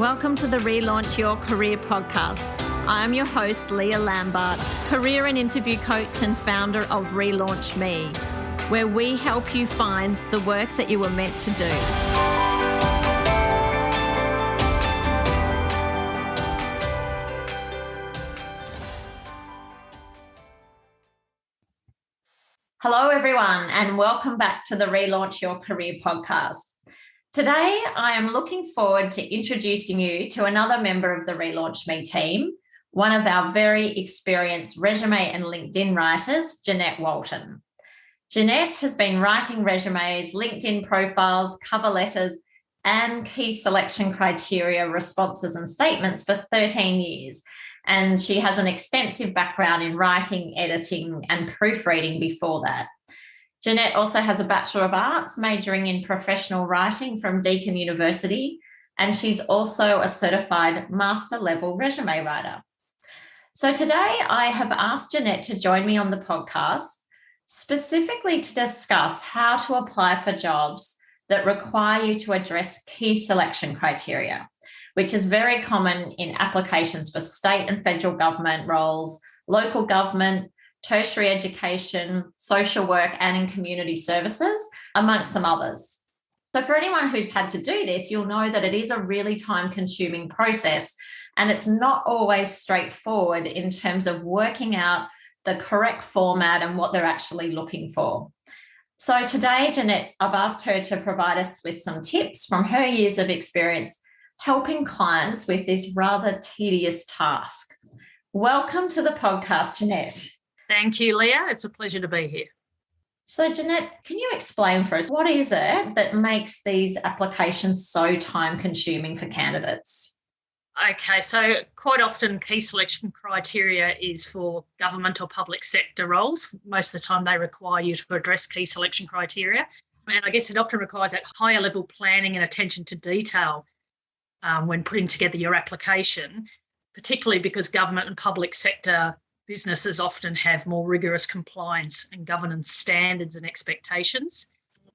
Welcome to the Relaunch Your Career podcast. I am your host, Leah Lambert, career and interview coach and founder of Relaunch Me, where we help you find the work that you were meant to do. Hello, everyone, and welcome back to the Relaunch Your Career podcast. Today, I am looking forward to introducing you to another member of the Relaunch Me team, one of our very experienced resume and LinkedIn writers, Jeanette Walton. Jeanette has been writing resumes, LinkedIn profiles, cover letters, and key selection criteria responses and statements for 13 years. And she has an extensive background in writing, editing, and proofreading before that. Jeanette also has a Bachelor of Arts majoring in professional writing from Deakin University, and she's also a certified master level resume writer. So today I have asked Jeanette to join me on the podcast specifically to discuss how to apply for jobs that require you to address key selection criteria, which is very common in applications for state and federal government roles, local government, tertiary education, social work, and in community services, amongst some others. So for anyone who's had to do this, you'll know that it is a really time-consuming process, and it's not always straightforward in terms of working out the correct format and what they're actually looking for. So today, Jeanette, I've asked her to provide us with some tips from her years of experience helping clients with this rather tedious task. Welcome to the podcast, Jeanette. Thank you, Leah. It's a pleasure to be here. So, Jeanette, can you explain for us what is it that makes these applications so time-consuming for candidates? Okay, so quite often key selection criteria is for government or public sector roles. Most of the time they require you to address key selection criteria. And I guess it often requires that higher level planning and attention to detail when putting together your application, particularly because government and public sector businesses often have more rigorous compliance and governance standards and expectations.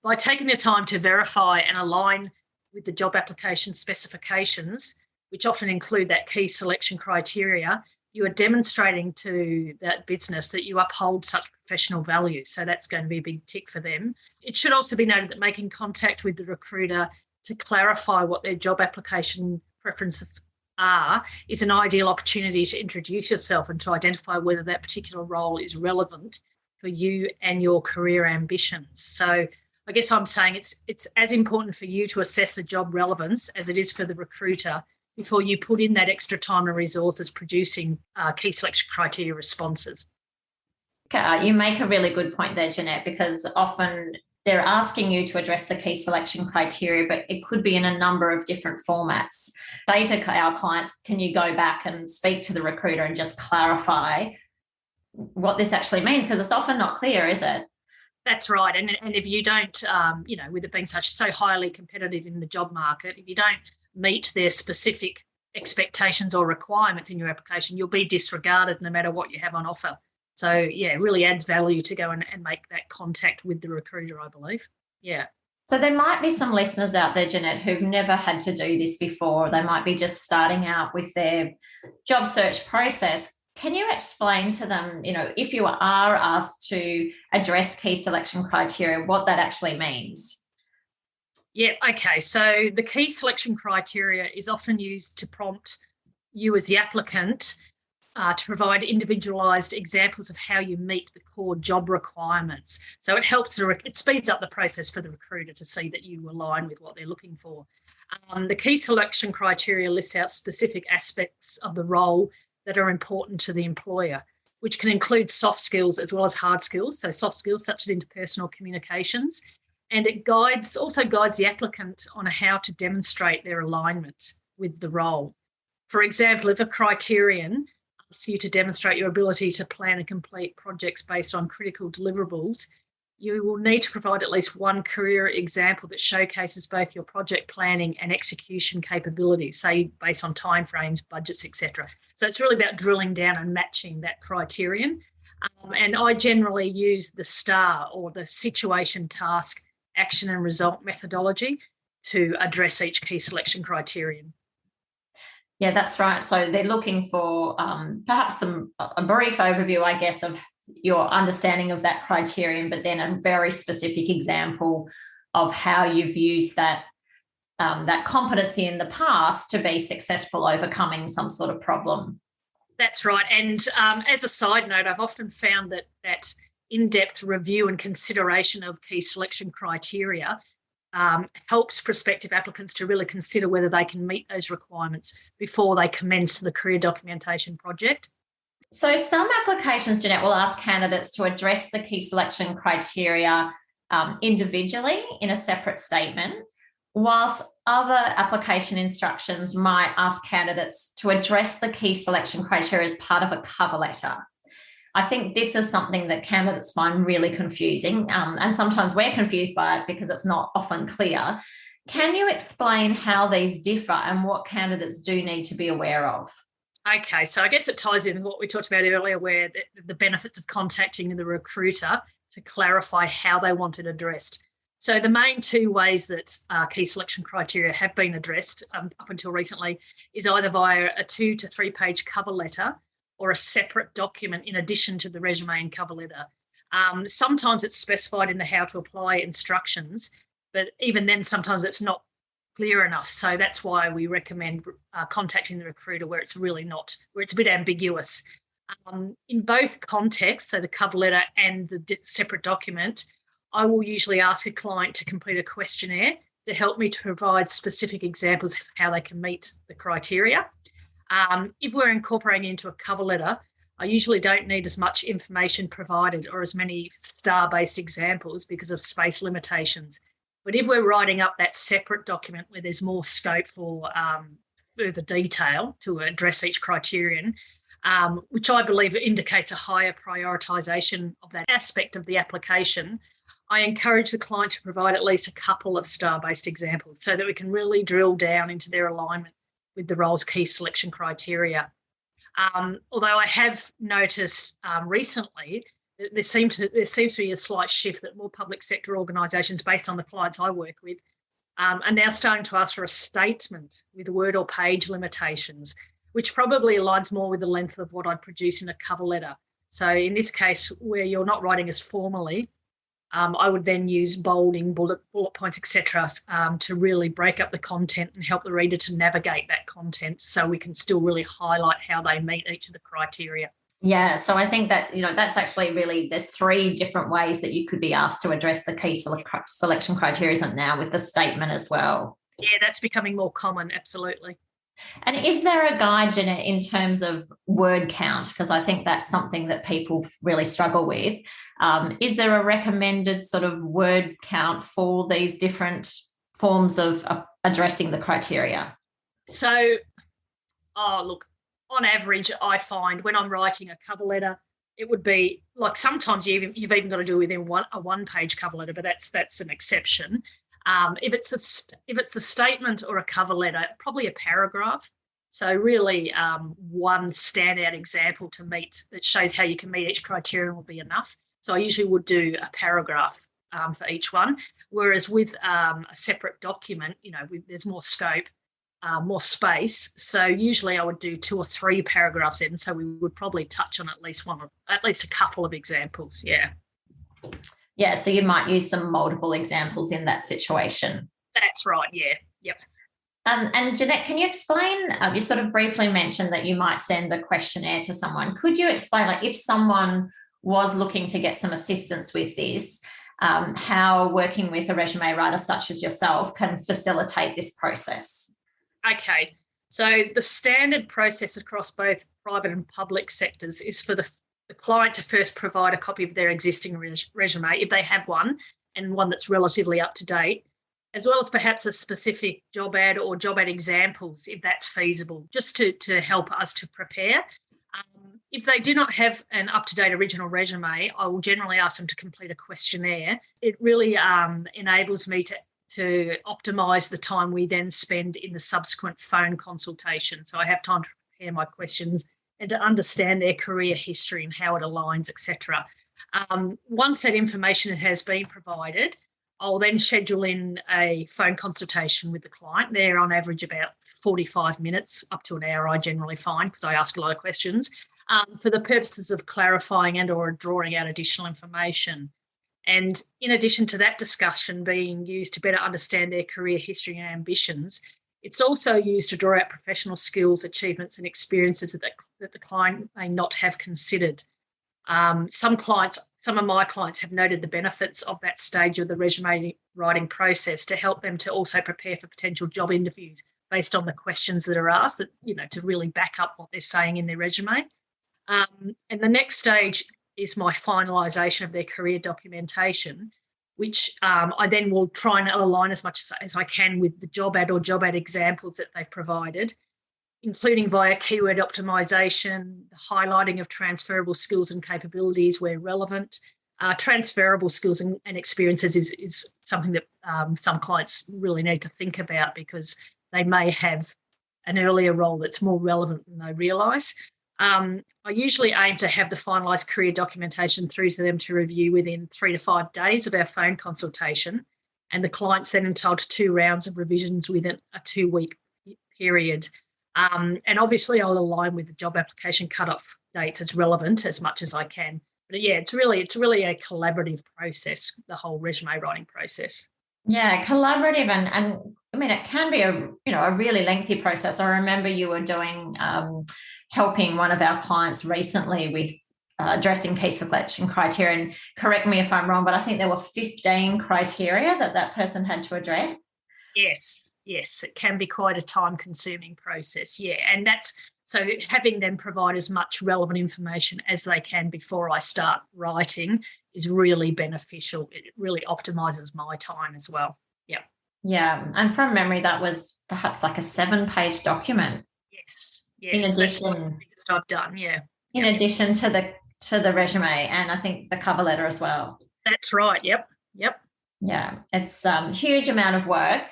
By taking the time to verify and align with the job application specifications, which often include that key selection criteria, you are demonstrating to that business that you uphold such professional values. So that's going to be a big tick for them. It should also be noted that making contact with the recruiter to clarify what their job application preferences is an ideal opportunity to introduce yourself and to identify whether that particular role is relevant for you and your career ambitions. So I guess I'm saying it's as important for you to assess the job relevance as it is for the recruiter before you put in that extra time and resources producing key selection criteria responses. Okay, you make a really good point there, Jeanette, because often they're asking you to address the key selection criteria, but it could be in a number of different formats. Say to our clients, can you go back and speak to the recruiter and just clarify what this actually means? Because it's often not clear, is it? That's right. And if you don't, with it being so highly competitive in the job market, if you don't meet their specific expectations or requirements in your application, you'll be disregarded no matter what you have on offer. So, yeah, it really adds value to go and make that contact with the recruiter, I believe. Yeah. So there might be some listeners out there, Jeanette, who've never had to do this before. They might be just starting out with their job search process. Can you explain to them, if you are asked to address key selection criteria, what that actually means? Yeah, okay. So the key selection criteria is often used to prompt you as the applicant to provide individualised examples of how you meet the core job requirements. So it helps, it speeds up the process for the recruiter to see that you align with what they're looking for. The key selection criteria lists out specific aspects of the role that are important to the employer, which can include soft skills as well as hard skills. So soft skills such as interpersonal communications. And it also guides the applicant on how to demonstrate their alignment with the role. For example, if a criterion asks you to demonstrate your ability to plan and complete projects based on critical deliverables, you will need to provide at least one career example that showcases both your project planning and execution capabilities, say based on timeframes, budgets, etc. So it's really about drilling down and matching that criterion. And I generally use the STAR, or the situation, task, action and result methodology, to address each key selection criterion. Yeah, that's right. So they're looking for perhaps a brief overview, I guess, of your understanding of that criterion, but then a very specific example of how you've used that competency in the past to be successful overcoming some sort of problem. That's right. And as a side note, I've often found that in-depth review and consideration of key selection criteria helps prospective applicants to really consider whether they can meet those requirements before they commence the career documentation project. So some applications, Jeanette, will ask candidates to address the key selection criteria individually in a separate statement, whilst other application instructions might ask candidates to address the key selection criteria as part of a cover letter. I think this is something that candidates find really confusing, and sometimes we're confused by it because it's not often clear. Can you explain how these differ and what candidates do need to be aware of? Okay, so I guess it ties in with what we talked about earlier, where the benefits of contacting the recruiter to clarify how they want it addressed. So the main two ways that key selection criteria have been addressed up until recently is either via a 2 to 3 page cover letter or a separate document in addition to the resume and cover letter. Sometimes it's specified in the how to apply instructions, but even then sometimes it's not clear enough. So that's why we recommend contacting the recruiter where it's really not, where it's a bit ambiguous. In both contexts, so the cover letter and the separate document, I will usually ask a client to complete a questionnaire to help me to provide specific examples of how they can meet the criteria. If we're incorporating into a cover letter, I usually don't need as much information provided or as many star-based examples because of space limitations. But if we're writing up that separate document where there's more scope for further detail to address each criterion, which I believe indicates a higher prioritisation of that aspect of the application, I encourage the client to provide at least a couple of star-based examples so that we can really drill down into their alignment with the role's key selection criteria. Although I have noticed recently that there seems to be a slight shift that more public sector organisations, based on the clients I work with, are now starting to ask for a statement with word or page limitations, which probably aligns more with the length of what I'd produce in a cover letter. So in this case, where you're not writing as formally, I would then use bolding, bullet points, etc., to really break up the content and help the reader to navigate that content so we can still really highlight how they meet each of the criteria. Yeah, so I think that, that's actually really, there's 3 different ways that you could be asked to address the key selection criteria, isn't now, with the statement as well. Yeah, that's becoming more common, absolutely. And is there a guide, Jeanette, in terms of word count? Because I think that's something that people really struggle with. Is there a recommended sort of word count for these different forms of addressing the criteria? So, look, on average, I find when I'm writing a cover letter, it would be like sometimes you've even got to do within a 1-page cover letter, but that's an exception. If it's a statement or a cover letter, probably a paragraph. So really, one standout example that shows how you can meet each criterion will be enough. So I usually would do a paragraph for each one. Whereas with a separate document, there's more scope, more space. So usually I would do 2 or 3 paragraphs in. So we would probably touch on at least a couple of examples. Yeah. Yeah, so you might use some multiple examples in that situation. That's right, yeah, yep. And Jeanette, can you explain, you sort of briefly mentioned that you might send a questionnaire to someone. Could you explain, like, if someone was looking to get some assistance with this, how working with a resume writer such as yourself can facilitate this process? Okay, so the standard process across both private and public sectors is for the client to first provide a copy of their existing resume, if they have one, and one that's relatively up to date, as well as perhaps a specific job ad or job ad examples, if that's feasible, just to help us to prepare. If they do not have an up-to-date original resume, I will generally ask them to complete a questionnaire. It really enables me to optimise the time we then spend in the subsequent phone consultation. So I have time to prepare my questions and to understand their career history and how it aligns, etc. Once that information has been provided, I'll then schedule in a phone consultation with the client. They're on average about 45 minutes, up to an hour I generally find, because I ask a lot of questions, for the purposes of clarifying and or drawing out additional information. And in addition to that discussion being used to better understand their career history and ambitions, it's also used to draw out professional skills, achievements and experiences that the client may not have considered. Some of my clients have noted the benefits of that stage of the resume writing process to help them to also prepare for potential job interviews based on the questions that are asked, that, to really back up what they're saying in their resume. And the next stage is my finalisation of their career documentation, which I then will try and align as much as I can with the job ad or job ad examples that they've provided, including via keyword optimization, the highlighting of transferable skills and capabilities where relevant. Transferable skills and experiences is something that some clients really need to think about, because they may have an earlier role that's more relevant than they realise. I usually aim to have the finalised career documentation through to them to review within 3 to 5 days of our phone consultation, and the client's then entitled to 2 rounds of revisions within a 2-week period. And obviously I'll align with the job application cut-off dates as relevant as much as I can. But yeah, it's really a collaborative process, the whole resume writing process. Yeah, collaborative, and I mean, it can be a really lengthy process. I remember you were doing helping one of our clients recently with addressing key selection criteria, and correct me if I'm wrong, but I think there were 15 criteria that person had to address. Yes, it can be quite a time-consuming process, yeah. And that's so having them provide as much relevant information as they can before I start writing is really beneficial. It really optimises my time as well. Yeah. Yeah, and from memory, that was perhaps like a 7-page document. Yes. In addition, that's the biggest I've done, yeah. In addition to the resume, and I think the cover letter as well. That's right. Yep. Yeah, it's a huge amount of work.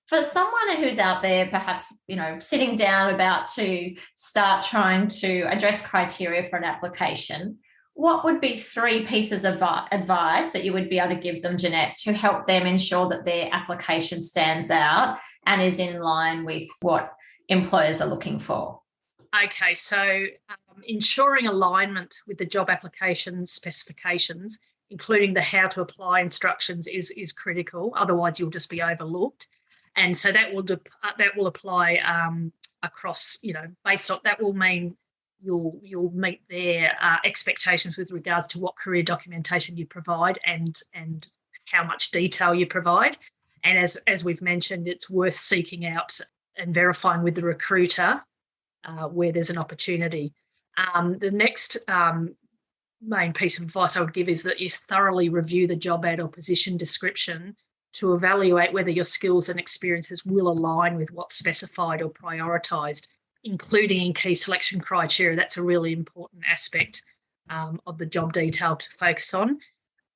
For someone who's out there, perhaps, sitting down about to start trying to address criteria for an application, what would be 3 pieces of advice that you would be able to give them, Jeanette, to help them ensure that their application stands out and is in line with what employers are looking for? Okay, so ensuring alignment with the job application specifications, including the how to apply instructions, is critical. Otherwise, you'll just be overlooked. And so that will apply across, based on that will mean you'll meet their expectations with regards to what career documentation you provide and how much detail you provide. And as we've mentioned, it's worth seeking out and verifying with the recruiter where there's an opportunity. The next main piece of advice I would give is that you thoroughly review the job ad or position description to evaluate whether your skills and experiences will align with what's specified or prioritised, including in key selection criteria. That's a really important aspect of the job detail to focus on.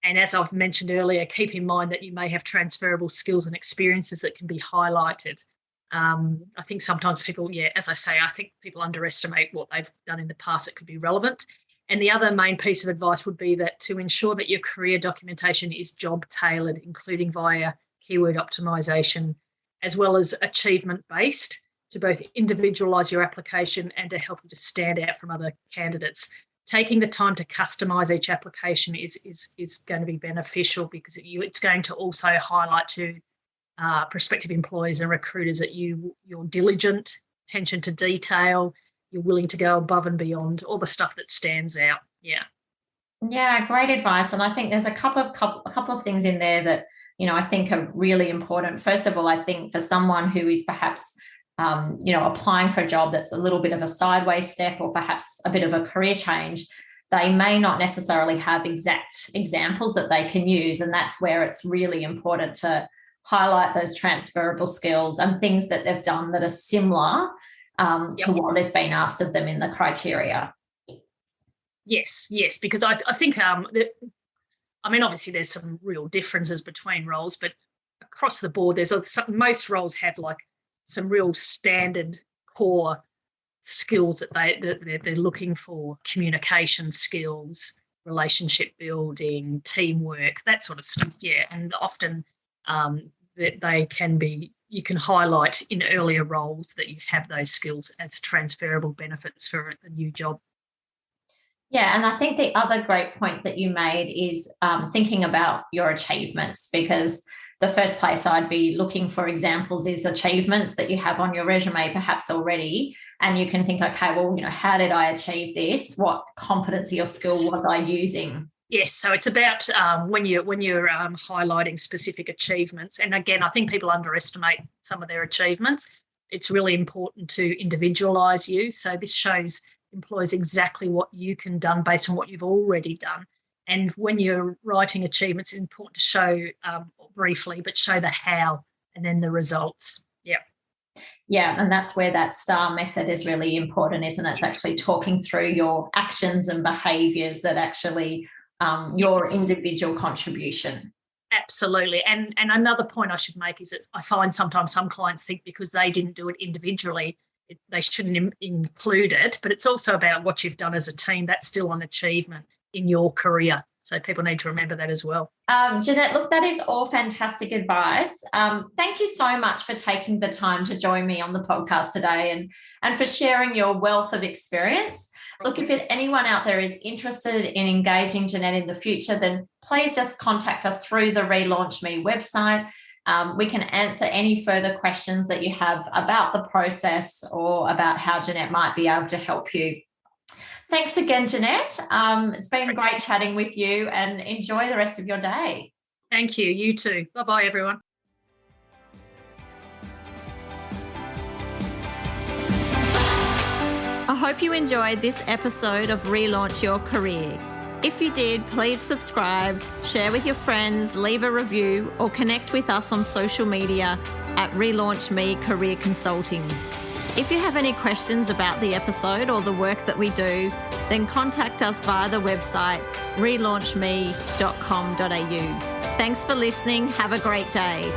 And as I've mentioned earlier, keep in mind that you may have transferable skills and experiences that can be highlighted. I think sometimes people, as I say, I think people underestimate what they've done in the past that could be relevant. And the other main piece of advice would be that to ensure that your career documentation is job tailored, including via keyword optimization, as well as achievement based, to both individualise your application and to help you to stand out from other candidates. Taking the time to customise each application is going to be beneficial, because it's going to also highlight to prospective employers and recruiters that you're diligent, attention to detail, you're willing to go above and beyond, all the stuff that stands out. Yeah, great advice. And I think there's a couple of things in there that I think are really important. First of all, I think for someone who is perhaps applying for a job that's a little bit of a sideways step, or perhaps a bit of a career change, they may not necessarily have exact examples that they can use, and that's where it's really important to highlight those transferable skills and things that they've done that are similar to what has been asked of them in the criteria. Yes, because I think, obviously there's some real differences between roles, but across the board, most roles have like some real standard core skills that they're looking for: communication skills, relationship building, teamwork, that sort of stuff. Yeah, and often they can be, you can highlight in earlier roles that you have those skills as transferable benefits for a new job. Yeah, and I think the other great point that you made is thinking about your achievements, because the first place I'd be looking for examples is achievements that you have on your resume perhaps already, and you can think, okay, well, how did I achieve this? What competency or skill was I using? Yes, so it's about when you're highlighting specific achievements, and again, I think people underestimate some of their achievements. It's really important to individualise you. So this shows employers exactly what you can done based on what you've already done. And when you're writing achievements, it's important to show briefly, but show the how and then the results. Yeah. Yeah, and that's where that STAR method is really important, isn't it? It's actually talking through your actions and behaviours that actually your individual contribution. Absolutely. And another point I should make is that I find sometimes some clients think because they didn't do it individually, they shouldn't include it, but it's also about what you've done as a team. That's still an achievement in your career. So people need to remember that as well. Jeanette, look, that is all fantastic advice. Thank you so much for taking the time to join me on the podcast today and for sharing your wealth of experience. Look, if anyone out there is interested in engaging Jeanette in the future, then please just contact us through the Relaunch Me website. We can answer any further questions that you have about the process or about how Jeanette might be able to help you. Thanks again, Jeanette. It's been great chatting with you, and enjoy the rest of your day. Thank you. You too. Bye-bye, everyone. I hope you enjoyed this episode of Relaunch Your Career. If you did, please subscribe, share with your friends, leave a review, or connect with us on social media at Relaunch Me Career Consulting. If you have any questions about the episode or the work that we do, then contact us via the website relaunchme.com.au. Thanks for listening. Have a great day.